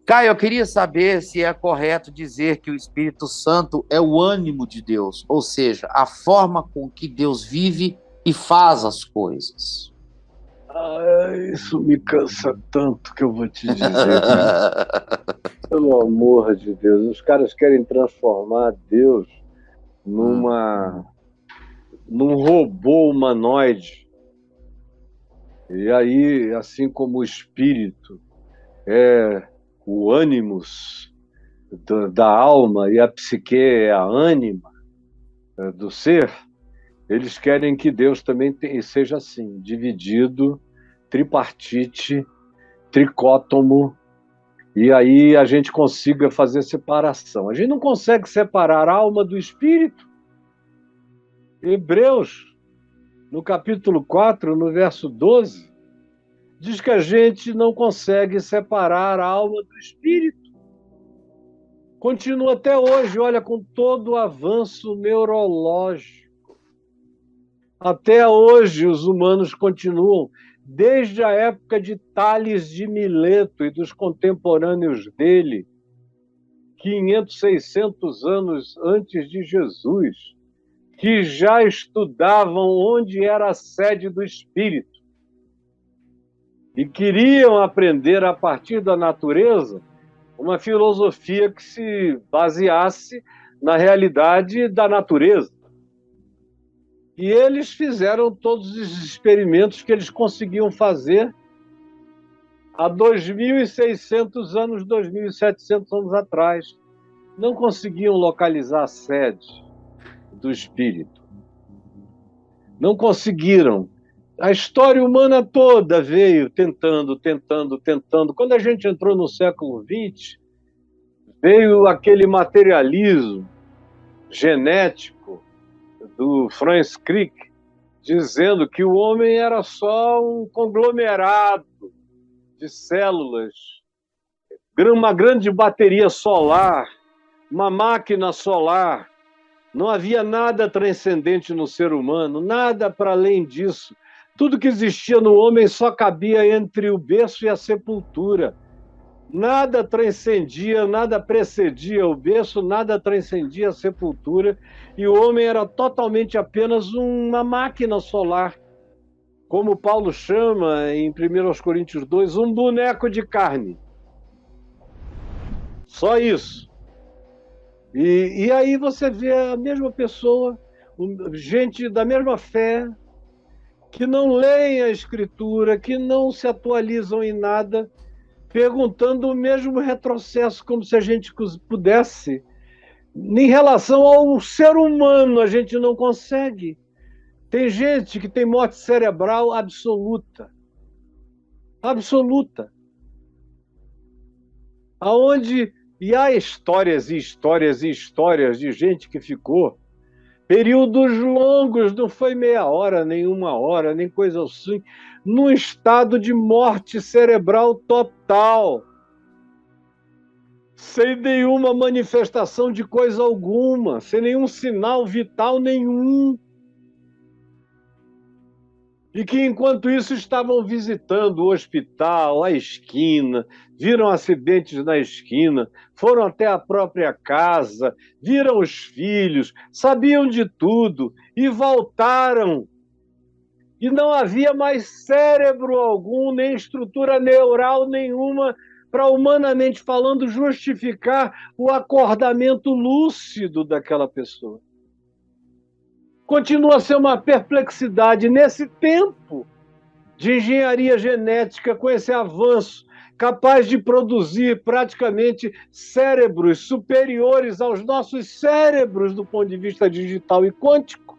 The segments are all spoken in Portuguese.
Caio, eu queria saber se é correto dizer que o Espírito Santo é o ânimo de Deus, ou seja, a forma com que Deus vive e faz as coisas. Isso me cansa tanto que eu vou te dizer, cara. Pelo amor de Deus, os caras querem transformar Deus numa, num robô humanoide. E aí, assim como o espírito é o ânimos da alma e a psique é a ânima do ser, eles querem que Deus também seja assim, dividido, tripartite, tricótomo, e aí a gente consiga fazer separação. A gente não consegue separar a alma do espírito. Hebreus, no capítulo 4, no verso 12, diz que a gente não consegue separar a alma do espírito. Continua até hoje, olha, com todo o avanço neurológico. Até hoje os humanos continuam, desde a época de Tales de Mileto e dos contemporâneos dele, 500, 600 anos antes de Jesus, que já estudavam onde era a sede do espírito e queriam aprender a partir da natureza uma filosofia que se baseasse na realidade da natureza. E eles fizeram todos os experimentos que eles conseguiam fazer há 2.600 anos, 2.700 anos atrás. Não conseguiam localizar a sede do espírito. Não conseguiram. A história humana toda veio tentando. Quando a gente entrou no século XX, veio aquele materialismo genético do Franz Crick, dizendo que o homem era só um conglomerado de células, uma grande bateria solar, uma máquina solar. Não havia nada transcendente no ser humano, nada para além disso. Tudo que existia no homem só cabia entre o berço e a sepultura. Nada transcendia, nada precedia o berço, nada transcendia a sepultura, e o homem era totalmente apenas uma máquina solar, como Paulo chama em 1 Coríntios 2, um boneco de carne. Só isso. E aí você vê a mesma pessoa, gente da mesma fé, que não leem a Escritura, que não se atualizam em nada, perguntando o mesmo retrocesso, como se a gente pudesse. Em relação ao ser humano, a gente não consegue. Tem gente que tem morte cerebral absoluta. Absoluta. Aonde, e há histórias e histórias e histórias de gente que ficou períodos longos, não foi meia hora, nem uma hora, nem coisa assim, num estado de morte cerebral total, sem nenhuma manifestação de coisa alguma, sem nenhum sinal vital nenhum. E que, enquanto isso, estavam visitando o hospital, a esquina, viram acidentes na esquina, foram até a própria casa, viram os filhos, sabiam de tudo e voltaram. E não havia mais cérebro algum, nem estrutura neural nenhuma para, humanamente falando, justificar o acordamento lúcido daquela pessoa. Continua a ser uma perplexidade nesse tempo de engenharia genética, com esse avanço, capaz de produzir praticamente cérebros superiores aos nossos cérebros do ponto de vista digital e quântico,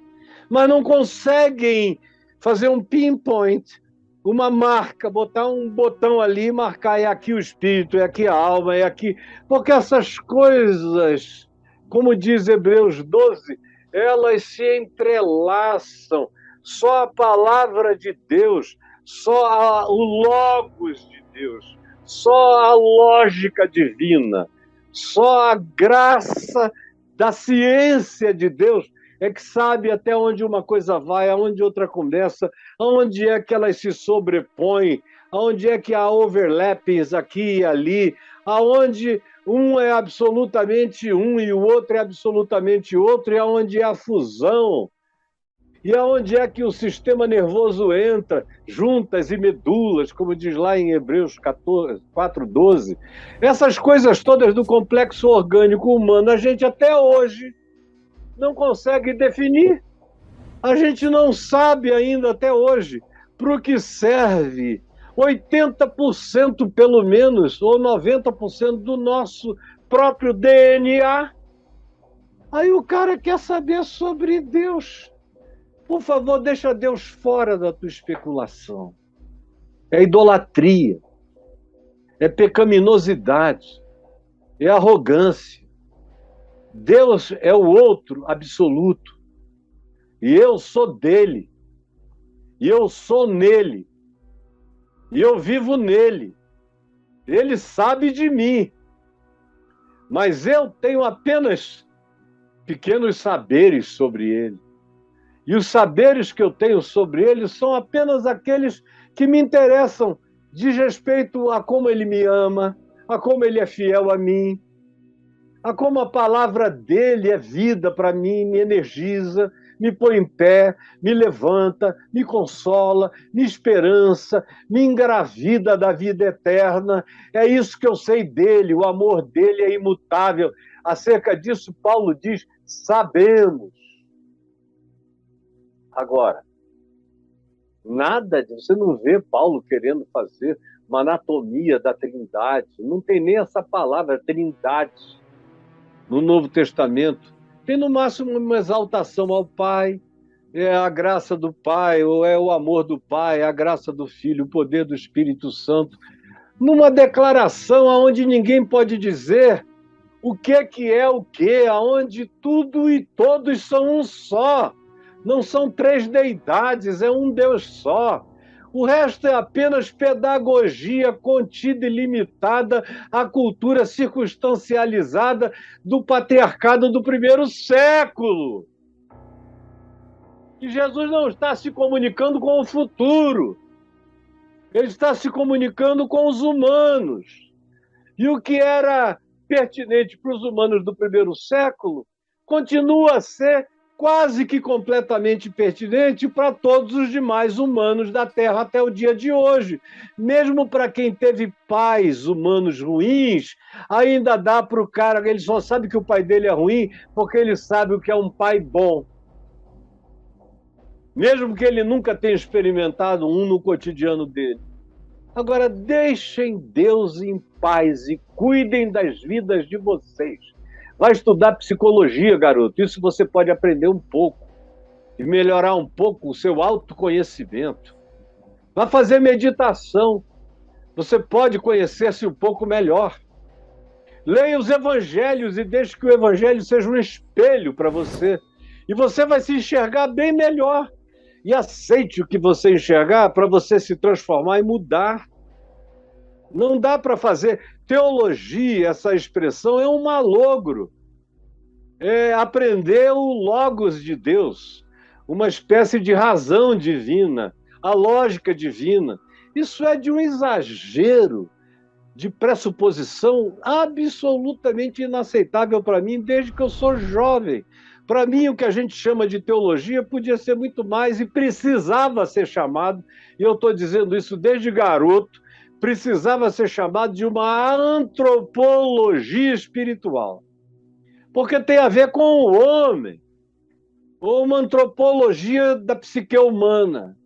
mas não conseguem fazer um pinpoint, uma marca, botar um botão ali e marcar, é aqui o espírito, é aqui a alma, é aqui... Porque essas coisas, como diz Hebreus 12, elas se entrelaçam. Só a palavra de Deus, só o logos de Deus, só a lógica divina, só a graça da ciência de Deus é que sabe até onde uma coisa vai, aonde outra começa, aonde é que elas se sobrepõem, onde é que há overlappings aqui e ali, aonde um é absolutamente um e o outro é absolutamente outro, e aonde há fusão, e aonde é que o sistema nervoso entra, juntas e medulas, como diz lá em Hebreus 4:12. Essas coisas todas do complexo orgânico humano, a gente até hoje não consegue definir. A gente não sabe ainda até hoje para o que serve 80% pelo menos, ou 90% do nosso próprio DNA. Aí o cara quer saber sobre Deus. Por favor, deixa Deus fora da tua especulação. É idolatria, é pecaminosidade, é arrogância. Deus é o outro absoluto. E eu sou dele. E eu sou nele. E eu vivo nele. Ele sabe de mim. Mas eu tenho apenas pequenos saberes sobre ele. E os saberes que eu tenho sobre ele são apenas aqueles que me interessam, diz respeito a como ele me ama, a como ele é fiel a mim, a como a palavra dele é vida para mim, me energiza, me põe em pé, me levanta, me consola, me esperança, me engravida da vida eterna. É isso que eu sei dele, o amor dele é imutável. Acerca disso, Paulo diz, sabemos. Agora, nada de você não vê Paulo querendo fazer uma anatomia da Trindade. Não tem nem essa palavra, Trindade, no Novo Testamento. Tem no máximo uma exaltação ao Pai, é a graça do Pai, ou é o amor do Pai, a graça do Filho, o poder do Espírito Santo. Numa declaração onde ninguém pode dizer o que é o que, aonde tudo e todos são um só. Não são três deidades, é um Deus só. O resto é apenas pedagogia contida e limitada à cultura circunstancializada do patriarcado do primeiro século. E Jesus não está se comunicando com o futuro. Ele está se comunicando com os humanos. E o que era pertinente para os humanos do primeiro século continua a ser quase que completamente pertinente para todos os demais humanos da Terra até o dia de hoje. Mesmo para quem teve pais humanos ruins, ainda dá para o cara, ele só sabe que o pai dele é ruim porque ele sabe o que é um pai bom. Mesmo que ele nunca tenha experimentado um no cotidiano dele. Agora, deixem Deus em paz e cuidem das vidas de vocês. Vai estudar psicologia, garoto. Isso você pode aprender um pouco e melhorar um pouco o seu autoconhecimento. Vai fazer meditação. Você pode conhecer-se um pouco melhor. Leia os evangelhos e deixe que o evangelho seja um espelho para você. E você vai se enxergar bem melhor. E aceite o que você enxergar para você se transformar e mudar. Não dá para fazer teologia, essa expressão é um malogro. É aprender o logos de Deus, uma espécie de razão divina, a lógica divina. Isso é de um exagero, de pressuposição absolutamente inaceitável para mim desde que eu sou jovem. Para mim, o que a gente chama de teologia podia ser muito mais e precisava ser chamado, e eu estou dizendo isso desde garoto, precisava ser chamado de uma antropologia espiritual. Porque tem a ver com o homem, ou uma antropologia da psique humana,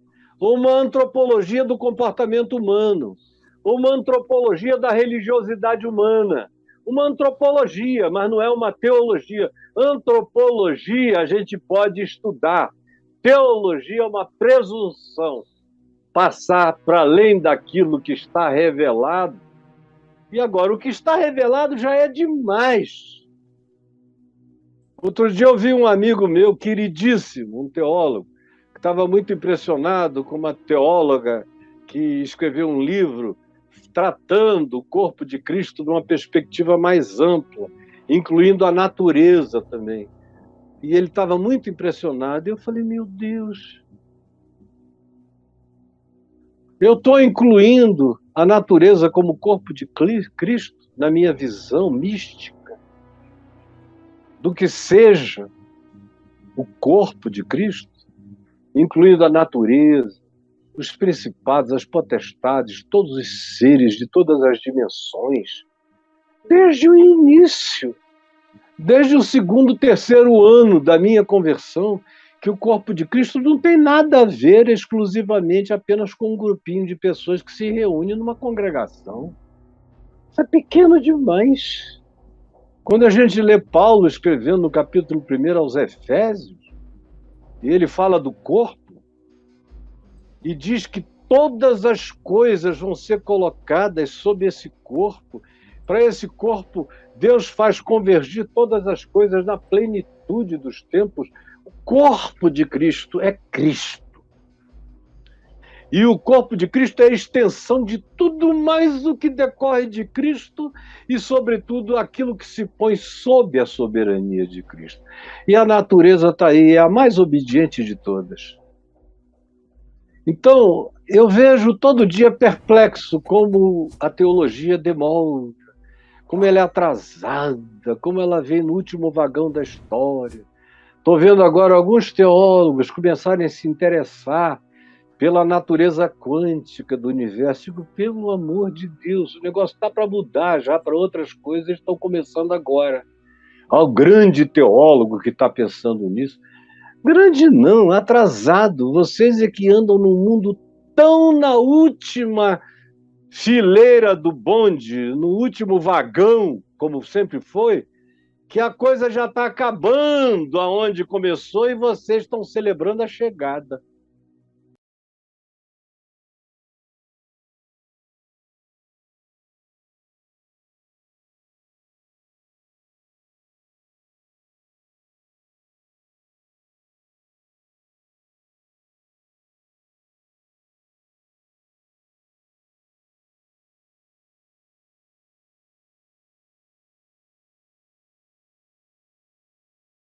ou uma antropologia do comportamento humano, ou uma antropologia da religiosidade humana. Uma antropologia, mas não é uma teologia. Antropologia a gente pode estudar. Teologia é uma presunção. Passar para além daquilo que está revelado. E agora, o que está revelado já é demais. Outro dia eu vi um amigo meu, queridíssimo, um teólogo, que estava muito impressionado com uma teóloga que escreveu um livro tratando o corpo de Cristo de uma perspectiva mais ampla, incluindo a natureza também. E ele estava muito impressionado. E eu falei, meu Deus, Eu estou incluindo a natureza como corpo de Cristo na minha visão mística do que seja o corpo de Cristo, incluindo a natureza, os principados, as potestades, todos os seres de todas as dimensões, desde o início, desde o segundo, terceiro ano da minha conversão, que o corpo de Cristo não tem nada a ver exclusivamente apenas com um grupinho de pessoas que se reúne numa congregação. Isso é pequeno demais. Quando a gente lê Paulo escrevendo no capítulo 1 aos Efésios, e ele fala do corpo, e diz que todas as coisas vão ser colocadas sob esse corpo. Para esse corpo, Deus faz convergir todas as coisas na plenitude dos tempos. O corpo de Cristo é Cristo. E o corpo de Cristo é a extensão de tudo mais o que decorre de Cristo e, sobretudo, aquilo que se põe sob a soberania de Cristo. E a natureza está aí, é a mais obediente de todas. Então, eu vejo todo dia perplexo como a teologia demora, como ela é atrasada, como ela vem no último vagão da história. Estou vendo agora alguns teólogos começarem a se interessar pela natureza quântica do universo. Digo, pelo amor de Deus, o negócio está para mudar já para outras coisas, estão começando agora. Há o grande teólogo que está pensando nisso. Grande não, atrasado. Vocês é que andam num mundo tão na última fileira do bonde, no último vagão, como sempre foi, que a coisa já está acabando aonde começou e vocês estão celebrando a chegada.